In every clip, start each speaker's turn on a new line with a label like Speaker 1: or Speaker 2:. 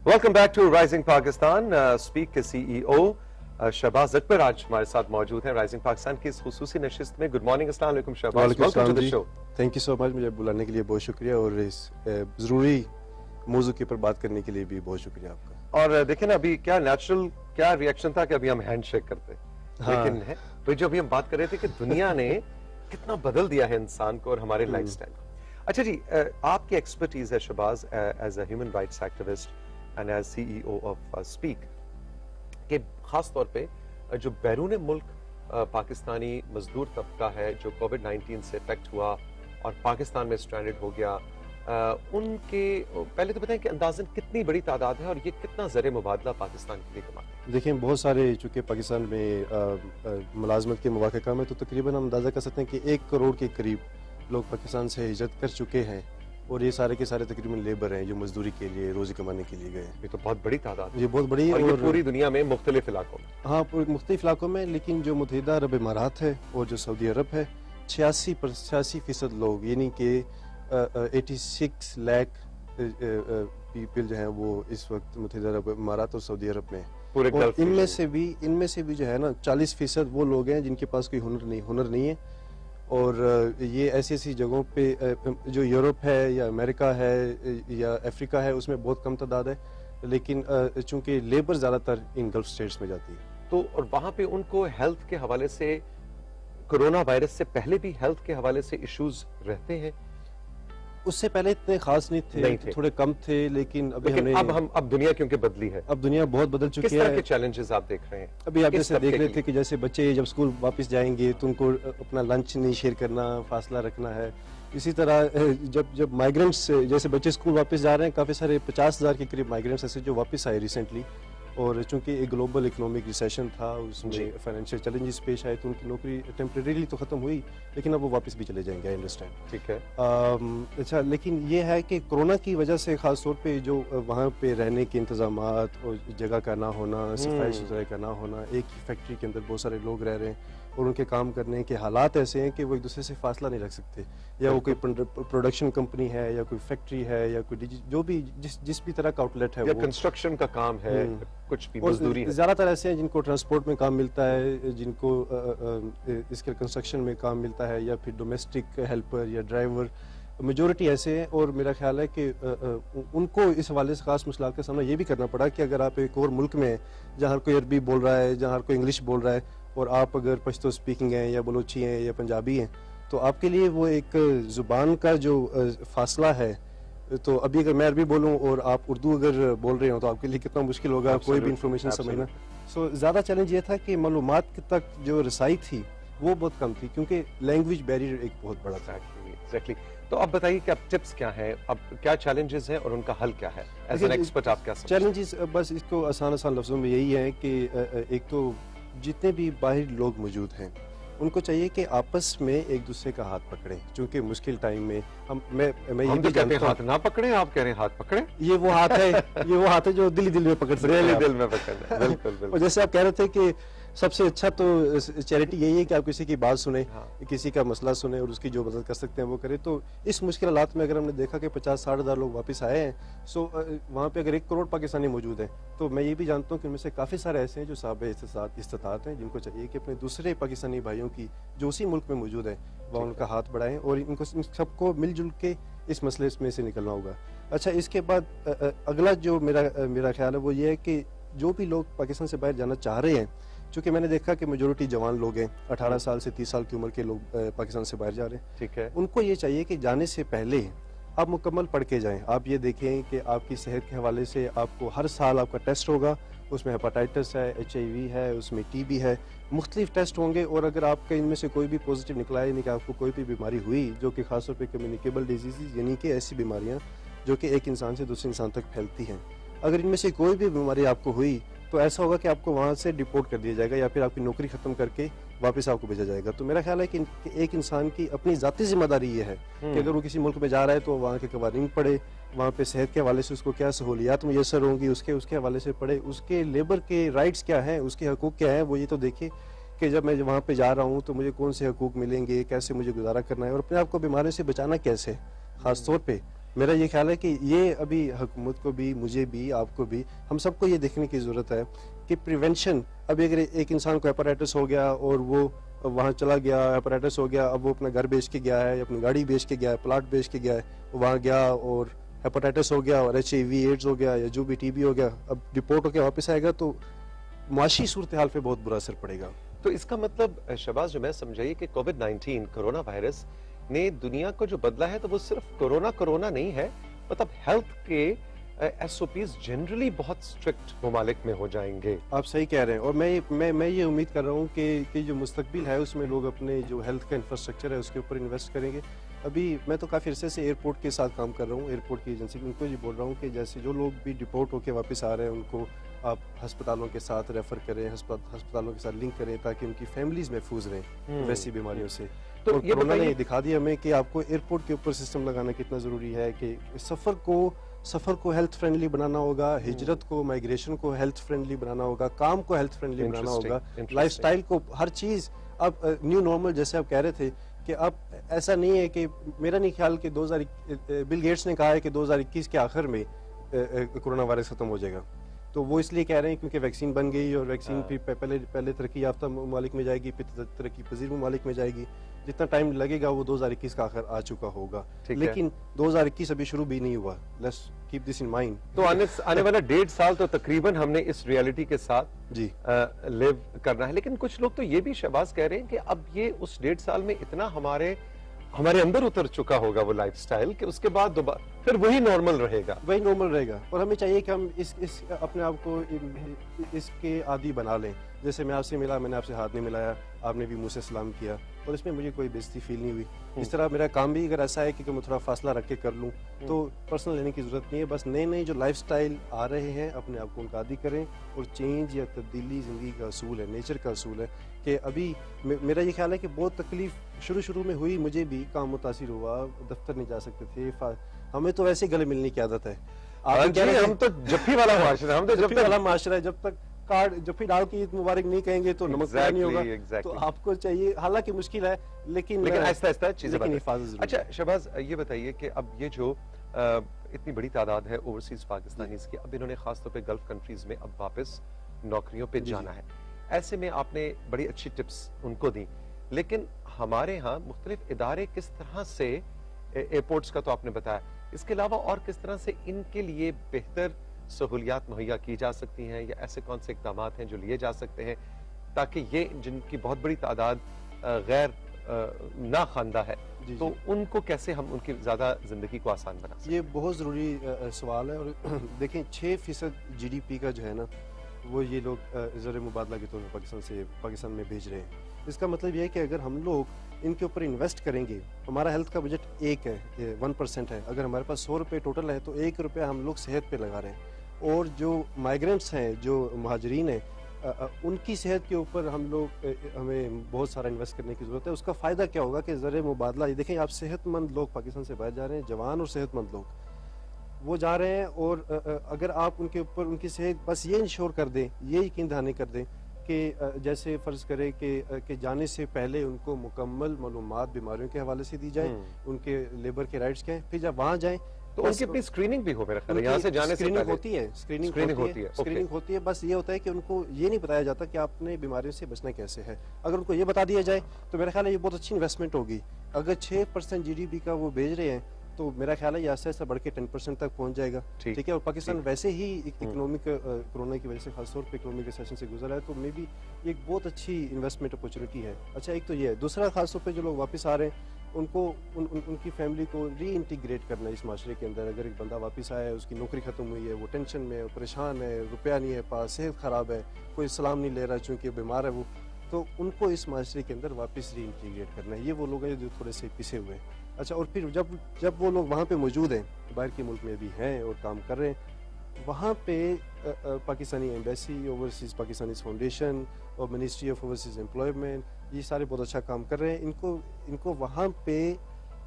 Speaker 1: Welcome back to Rising Pakistan. Speak के CEO Shahbaz Akbar आज हमारे साथ मौजूद हैं राइजिंग पाकिस्तान की इस खुसूसी नशिस्त में। गुड मॉर्निंग, अस्सलाम वालेकुम Shahbaz, welcome to the show.
Speaker 2: Thank you so much, मुझे बुलाने के लिए बहुत शुक्रिया और इस जरूरी मौजू के ऊपर बात करने के लिए भी बहुत शुक्रिया आपका।
Speaker 1: और देखें ना, अभी क्या नेचुरल क्या रिएक्शन था कि अभी हम हैंडशेक करते, लेकिन है तो जो अभी हम बात कर रहे थे कि दुनिया ने कितना बदल दिया है इंसान को और हमारे लाइफस्टाइल को। अच्छा जी, आपकी एक्सपर्टीज है Shahbaz as a human rights activist and as CEO of Speak के खास तौर पे जो बैरून मुल्क पाकिस्तानी मजदूर तबका है जो कोविड-19 से इफेक्ट हुआ और पाकिस्तान में स्ट्रैंडेड हो गया, उनके पहले तो बताएं कि अंदाजन कितनी बड़ी तादाद है और ये कितना ज़र मुबादला पाकिस्तान के लिए कमाते हैं?
Speaker 2: देखिए, बहुत सारे चूँकि पाकिस्तान में मुलाजमत के मौके कम है, तो तकरीबन हम अंदाज़ा कर सकते हैं कि 1 करोड़ के करीब लोग पाकिस्तान से हिजरत कर चुके हैं और ये सारे के सारे तकरीबन लेबर हैं जो मजदूरी के लिए, रोजी कमाने के लिए गए।
Speaker 1: ये तो बहुत बड़ी तादाद है।
Speaker 2: ये बहुत बड़ी
Speaker 1: और ये पूरी दुनिया में मुख्तलिफ इलाकों में।
Speaker 2: हाँ, मुख्तलिफ इलाकों में, लेकिन जो मुत्तहिदा अरब इमारात है और जो सऊदी अरब है, 86% लोग यानी कि 86 लाख पीपल जो हैं वो इस वक्त मुत्तहिदा अरब इमारात और सऊदी अरब में।
Speaker 1: पूरे
Speaker 2: और इनमें से भी जो है ना 40% वो लोग हैं जिनके पास कोई हुनर नहीं है। और ये ऐसी ऐसी जगहों पे जो यूरोप है या अमेरिका है या अफ्रीका है उसमें बहुत कम तादाद है, लेकिन चूंकि लेबर ज़्यादातर इन गल्फ स्टेट्स में जाती है
Speaker 1: तो और वहाँ पे उनको हेल्थ के हवाले से, कोरोना वायरस से पहले भी हेल्थ के हवाले से इश्यूज रहते हैं।
Speaker 2: उससे पहले इतने खास नहीं थे, थोड़े कम थे, लेकिन
Speaker 1: अब दुनिया क्योंकि बदली है,
Speaker 2: अब दुनिया बहुत बदल चुकी है।
Speaker 1: किस तरह के चैलेंजेस आप देख रहे हैं?
Speaker 2: अभी आप जैसे देख रहे थे कि जैसे बच्चे जब स्कूल वापस जाएंगे तो उनको अपना लंच नहीं शेयर करना, फासला रखना है। इसी तरह जब माइग्रेंट्स, जैसे बच्चे स्कूल वापस जा रहे हैं, काफ़ी सारे 50,000 के करीब माइग्रेंट्स ऐसे जो वापस आए रिसेंटली, और चूंकि एक ग्लोबल इकोनॉमिक रिसेशन था, उसमें फाइनेंशियल चैलेंजेस पेश आए तो उनकी नौकरी टेम्परेरीली तो ख़त्म हुई, लेकिन अब वो वापस भी चले जाएंगे, आई अंडरस्टैंड।
Speaker 1: ठीक है।
Speaker 2: अच्छा, लेकिन ये है कि कोरोना की वजह से ख़ास तौर पे जो वहाँ पे रहने के इंतज़ामात और जगह का ना होना, सफाई सुथराई का ना होना, एक ही फैक्ट्री के अंदर बहुत सारे लोग रह रहे हैं और उनके काम करने के हालात ऐसे हैं कि वो एक दूसरे से फासला नहीं रख सकते, या वो कोई प्रोडक्शन कंपनी है या कोई फैक्ट्री है या कोई जो भी जिस भी तरह का आउटलेट है,
Speaker 1: या कंस्ट्रक्शन का काम है, कुछ भी मजदूरी है।
Speaker 2: ज़्यादातर ऐसे हैं जिनको ट्रांसपोर्ट में काम मिलता है, जिनको इसके कंस्ट्रक्शन में काम मिलता है, या फिर डोमेस्टिक हेल्पर या ड्राइवर, मेजोरिटी ऐसे हैं। और मेरा ख्याल है कि उनको इस हवाले से खास मुश्किल का सामना ये भी करना पड़ा कि अगर आप एक और मुल्क में हैं जहाँ हर कोई अरबी बोल रहा है, जहाँ हर कोई इंग्लिश बोल रहा है, और आप अगर पश्तो स्पीकिंग हैं या बलोची हैं या पंजाबी हैं, तो आपके लिए वो एक ज़ुबान का जो फासला है, तो अभी अगर मैं अरबी बोलूं और आप उर्दू अगर बोल रहे हो तो आपके लिए कितना मुश्किल होगा कोई भी इंफॉर्मेशन समझना। सो ज़्यादा चैलेंज ये था कि मालूमात तक जो रसाई थी वो बहुत कम थी, क्योंकि लैंग्वेज बैरियर एक बहुत बड़ा था।
Speaker 1: एग्जैक्टली। तो अब बताइए कि अब टिप्स क्या हैं, अब क्या चैलेंजेस हैं और उनका हल क्या है? एज एन एक्सपर्ट आप क्या समझते हैं?
Speaker 2: चैलेंजेस बस इसको आसान लफ्जों में यही है कि एक तो जितने भी बाहर लोग मौजूद हैं उनको चाहिए कि आपस में एक दूसरे का हाथ पकड़ें, क्योंकि मुश्किल टाइम में मैं ये भी
Speaker 1: कहते हैं हाथ ना पकड़े, आप कह रहे हैं हाथ पकड़े।
Speaker 2: ये वो हाथ है जो दिल में पकड़ सकते हैं,
Speaker 1: दिल में पकड़ना है। बिल्कुल।
Speaker 2: और जैसे आप कह रहे थे कि सबसे अच्छा तो चैरिटी यही है कि आप किसी की बात सुने, किसी का मसला सुने और उसकी जो मदद कर सकते हैं वो करें। तो इस मुश्किल हालात में अगर हमने देखा कि 50-60 हज़ार लोग वापस आए हैं, सो वहाँ पे अगर 1 करोड़ पाकिस्तानी मौजूद हैं, तो मैं ये भी जानता हूँ कि उनमें से काफ़ी सारे ऐसे हैं जो साहब इस्तात हैं, जिनको चाहिए कि अपने दूसरे पाकिस्तानी भाइयों की जो उसी मुल्क में मौजूद है वह उनका हाथ बढ़ाएं और इनको सबको मिलजुल के इस मसले में से निकलना होगा। अच्छा, इसके बाद अगला जो मेरा ख्याल है वो ये है कि जो भी लोग पाकिस्तान से बाहर जाना चाह रहे हैं, चूँकि मैंने देखा कि मेजोरिटी जवान लोग हैं, 18 साल से 30 साल की उम्र के लोग पाकिस्तान से बाहर जा रहे हैं।
Speaker 1: ठीक है।
Speaker 2: उनको ये चाहिए कि जाने से पहले आप मुकम्मल पढ़ के जाएं। आप ये देखें कि आपकी सेहत के हवाले से आपको हर साल आपका टेस्ट होगा, उसमें हेपाटाइटिस है, HIV है, उसमें TB है, मुख्तलिफ टेस्ट होंगे। और अगर आपका इनमें से कोई भी पॉजिटिव निकला है, यानी कि आपको कोई भी बीमारी हुई जो कि खासतौर पर कम्युनिकेबल डिजीज़, यानी कि ऐसी बीमारियाँ जो कि एक इंसान से दूसरे इंसान तक फैलती हैं, अगर इनमें से कोई भी बीमारी आपको हुई तो ऐसा होगा कि आपको वहाँ से डिपोर्ट कर दिया जाएगा या फिर आपकी नौकरी ख़त्म करके वापस आपको भेजा जाएगा। तो मेरा ख्याल है कि एक इंसान की अपनी ज़ाती जिम्मेदारी ये है कि अगर वो किसी मुल्क में जा रहा है तो वहाँ के कवानीन पढ़े, वहाँ पे सेहत के हवाले से उसको क्या सहूलियात मुयसर होंगी उसके हवाले से पढ़े, उसके लेबर के राइट्स क्या हैं, उसके हकूक़ क्या हैं, वो ये तो देखे कि जब मैं वहाँ पे जा रहा हूँ तो मुझे कौन से हकूक़ मिलेंगे, कैसे मुझे गुजारा करना है और अपने आप को बीमारियों से बचाना कैसे, ख़ास तौर पे मेरा ये ख्याल है कि ये अभी हुकूमत को भी, मुझे भी, आपको भी, हम सबको ये देखने की ज़रूरत है कि प्रिवेंशन, अभी अगर एक इंसान को हेपेटाइटिस हो गया और वो वहाँ चला गया, हेपेटाइटिस हो गया, अब वो अपना घर बेच के गया है या अपनी गाड़ी बेच के गया है, प्लाट बेच के गया है, वो वहाँ गया और हेपेटाइटिस हो गया और HIV एड्स हो गया या जो भी TB हो गया, अब रिपोर्ट होकर वापस आएगा तो माशी सूरत हाल पे बहुत बुरा असर पड़ेगा।
Speaker 1: तो इसका मतलब शहबाज जो मैं समझाइए कि कोविड-19 कोरोना वायरस ने दुनिया को जो बदला है तो वो सिर्फ कोरोना नहीं है, मतलब हेल्थ के SOPs जनरली बहुत स्ट्रिक्ट ममालिक में हो जाएंगे।
Speaker 2: आप सही कह रहे हैं और मैं ये उम्मीद कर रहा हूँ कि जो मुस्तकबिल है उसमें लोग अपने जो हेल्थ का इंफ्रास्ट्रक्चर है उसके ऊपर इन्वेस्ट करेंगे। अभी मैं तो काफ़ी अरसे से एयरपोर्ट के साथ काम कर रहा हूँ, एयरपोर्ट की एजेंसी, उनको ये बोल रहा हूँ कि जैसे जो लोग भी डिपोर्ट होकर वापस आ रहे हैं उनको आप अस्पतालों के साथ रेफ़र करें, अस्पतालों के साथ लिंक करें ताकि उनकी फैमिलीज महफूज रहें वैसी बीमारियों से।
Speaker 1: तो
Speaker 2: और
Speaker 1: ये
Speaker 2: कोरोना ने
Speaker 1: बताइए,
Speaker 2: दिखा दिया हमें कि आपको एयरपोर्ट के ऊपर सिस्टम लगाना कितना ज़रूरी है कि सफ़र को हेल्थ फ्रेंडली बनाना होगा, हिजरत को, माइग्रेशन को हेल्थ फ्रेंडली बनाना होगा, काम को हेल्थ फ्रेंडली बनाना होगा, लाइफस्टाइल को, हर चीज़। अब न्यू नॉर्मल जैसे आप कह रहे थे कि अब ऐसा नहीं है कि, मेरा नहीं ख्याल कि बिल गेट्स ने कहा है कि 2021 के आखिर में कोरोना वायरस खत्म हो जाएगा। तो वो इसलिए कह रहे हैं क्योंकि वैक्सीन बन गई और वैक्सीन फिर पहले तरक्की याफ्ता ममालिक में जाएगी, फिर तरक्की पजीर ममालिक में जाएगी। जितना टाइम लगेगा वो 2021 का आखिर आ चुका होगा, लेकिन 2021 अभी शुरू भी नहीं हुआ। Let's keep this in mind.
Speaker 1: तो आने वाला 1.5 साल तो तकरीबन हमने इस रियलिटी के साथ
Speaker 2: जी
Speaker 1: लिव करना है। लेकिन कुछ लोग तो ये भी शहबाज कह रहे हैं कि अब ये उस 1.5 साल में इतना हमारे अंदर उतर चुका होगा वो लाइफस्टाइल कि उसके बाद दोबारा फिर वही नॉर्मल रहेगा।
Speaker 2: और हमें चाहिए कि हम इस अपने आप को इसके आदी बना लें। जैसे मैं आपसे मिला, मैंने आपसे हाथ नहीं मिलाया, आपने भी मुझसे सलाम किया और इसमें मुझे कोई बेइज्जती फील नहीं हुई। इस तरह मेरा काम भी अगर ऐसा है कि मैं थोड़ा फासला रख के कर लूँ तो पर्सनल लेने की ज़रूरत नहीं है। बस नए जो लाइफस्टाइल आ रहे हैं अपने आप को उनका आदी करें। और चेंज या तब्दीली ज़िंदगी का असूल है, नेचर का असूल है कि अभी मेरा ये ख्याल है कि बहुत तकलीफ शुरू में हुई, मुझे भी काम मुतासिर हुआ, दफ्तर नहीं जा सकते थे, हमें तो वैसे गले मिलने की आदत है।
Speaker 1: हम तो जफ्फी वाला माशरा, हम तो
Speaker 2: जफ्फी वाला माशरा है। जब तक कार्ड जफ्फी डाल के ईद मुबारक नहीं कहेंगे तो नमक नहीं होगा। तो आपको चाहिए, हालांकि मुश्किल है लेकिन
Speaker 1: आहिस्ता चीजें
Speaker 2: हिफाजत।
Speaker 1: अच्छा शहबाज, ये बताइए कि अब ये जो इतनी बड़ी तादाद है ओवरसीज पाकिस्तानीज की, अब इन्होंने खासतौर पे गल्फ कंट्रीज में अब वापस नौकरियों पे जाना है। ऐसे में आपने बड़ी अच्छी टिप्स उनको दी, लेकिन हमारे यहाँ मुख्तलिफ इदारे किस तरह से, एयरपोर्ट्स का तो आपने बताया, इसके अलावा और किस तरह से इनके लिए बेहतर सहूलियात मुहैया की जा सकती हैं, या ऐसे कौन से इक़दाम हैं जो लिए जा सकते हैं ताकि ये जिनकी बहुत बड़ी तादाद गैर ना खानदा है तो उनको कैसे हम उनकी ज्यादा जिंदगी को आसान बना सकते?
Speaker 2: ये बहुत ज़रूरी सवाल है। और देखें 6% GDP का जो है ना वो ये लोग ज़र मुबादला के तौर पर पाकिस्तान में भेज रहे हैं। इसका मतलब ये है कि अगर हम लोग इनके ऊपर इन्वेस्ट करेंगे, हमारा हेल्थ का बजट 1% है, अगर हमारे पास 100 रुपये टोटल है तो 1 रुपया हम लोग सेहत पे लगा रहे हैं। और जो माइग्रेंट्स हैं, जो महाजरीन हैं, उनकी सेहत के ऊपर हमें बहुत सारा इन्वेस्ट करने की ज़रूरत है। उसका फ़ायदा क्या होगा कि ज़र मुबादला, ये देखें आप, सेहतमंद लोग पाकिस्तान से बाहर जा रहे हैं, जवान और सेहतमंद लोग वो जा रहे हैं। और अगर आप उनके ऊपर उनकी सेहत बस ये इंश्योर कर दें, ये यकीन दहानी कर दें कि जैसे फ़र्ज़ करें कि जाने से पहले उनको मुकम्मल मालूमात बीमारियों के हवाले से दी जाए, उनके लेबर के राइट्स क्या हैं, फिर जब वहाँ जाएँ
Speaker 1: तो उनकी अपनी स्क्रीनिंग भी हो, मेरा ख्याल है यहाँ से जाने से पहले
Speaker 2: स्क्रीनिंग होती है। बस ये होता है कि उनको ये नहीं बताया जाता कि आपने बीमारियों से बचना कैसे है। अगर उनको ये बता दिया जाए तो मेरा ख्याल है ये बहुत अच्छी इन्वेस्टमेंट होगी। अगर 6% GDP का वो भेज रहे हैं तो मेरा ख्याल है ये आस्ते आस्ते बढ़ के 10% तक पहुंच जाएगा। ठीक है। और पाकिस्तान वैसे ही इकोनॉमिक कोरोना की वजह से खासतौर पर इकोनॉमिक रिसेशन से गुजरा है, तो मे बी एक बहुत अच्छी इन्वेस्टमेंट अपॉर्चुनिटी है। अच्छा, एक तो ये है। दूसरा, खासतौर पर जो लोग वापस आ रहे हैं उनको उनकी फैमिली को री इंटीग्रेट करना इस माशरे के अंदर। अगर एक बंदा वापस आया है, उसकी नौकरी ख़त्म हुई है, वो टेंशन में है, परेशान है, रुपया नहीं है पास, सेहत ख़राब है, कोई सलाम नहीं ले रहा चूँकि बीमार है वो, तो उनको इस माशरे के अंदर वापस री इंटीग्रेट करना है। ये वो लोग हैं जो थोड़े से पिसे हुए हैं। अच्छा, और फिर जब वो लोग वहाँ पे मौजूद हैं, बाहर के मुल्क में भी हैं और काम कर रहे हैं, वहाँ पे Pakistani embassy, overseas Pakistani foundation और मिनिस्ट्री ऑफ ओवरसीज़ एम्प्लॉयमेंट, ये सारे बहुत अच्छा काम कर रहे हैं। इनको वहाँ पे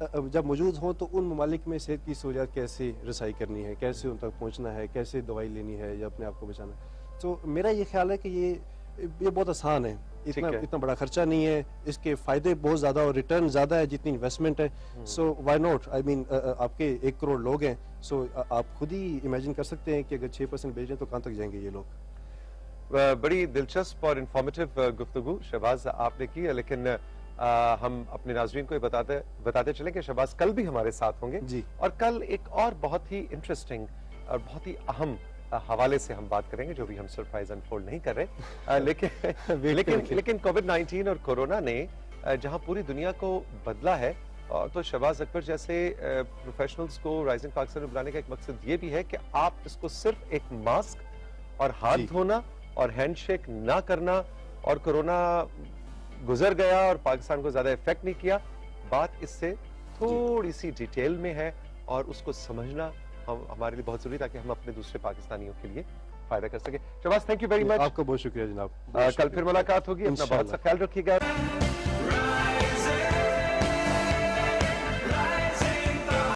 Speaker 2: जब मौजूद हों तो उन ममालिक में सेहत की सहूलियात कैसे रसाई करनी है, कैसे उन तक पहुँचना है, कैसे दवाई लेनी है या अपने आप को बचाना है। तो मेरा ये ख्याल है कि ये बहुत आसान है। इतना बड़ा खर्चा नहीं है, इसके फायदे बहुत ज्यादा और रिटर्न ज्यादा है जितनी इन्वेस्टमेंट है। So why not, I mean आपके 1 करोड़ लोग हैं, सो आप खुद ही इमेजिन कर सकते हैं कि अगर 6% बेच रहे हैं तो कहाँ तक जाएंगे ये लोग।
Speaker 1: बड़ी दिलचस्प और इंफॉर्मेटिव गुफ्तगू शहबाज आपने की है, लेकिन हम अपने नाज़रीन को ये बताते चलें कि शहबाज कल भी हमारे साथ होंगे
Speaker 2: जी।
Speaker 1: और कल एक और बहुत ही इंटरेस्टिंग और बहुत ही अहम हवाले से हम बात करेंगे, जो भी हम सरप्राइज अनफोल्ड नहीं कर रहे, लेकिन कोविड-19 और कोरोना ने जहां पूरी दुनिया को बदला है, तो शहबाज अकबर जैसे प्रोफेशनल्स को राइजिंग पाकिस्तान में बुलाने का एक मकसद ये भी है कि आप इसको सिर्फ एक मास्क और हाथ धोना और हैंडशेक ना करना, और कोरोना गुजर गया और पाकिस्तान को ज्यादा इफेक्ट नहीं किया, बात इससे थोड़ी सी डिटेल में है और उसको समझना हमारे लिए बहुत जरूरी, ताकि हम अपने दूसरे पाकिस्तानियों के लिए फायदा कर सके। Shahbaz, thank you very much.
Speaker 2: आपका बहुत शुक्रिया जनाब।
Speaker 1: कल फिर मुलाकात होगी, अपना बहुत सा ख्याल रखिएगा।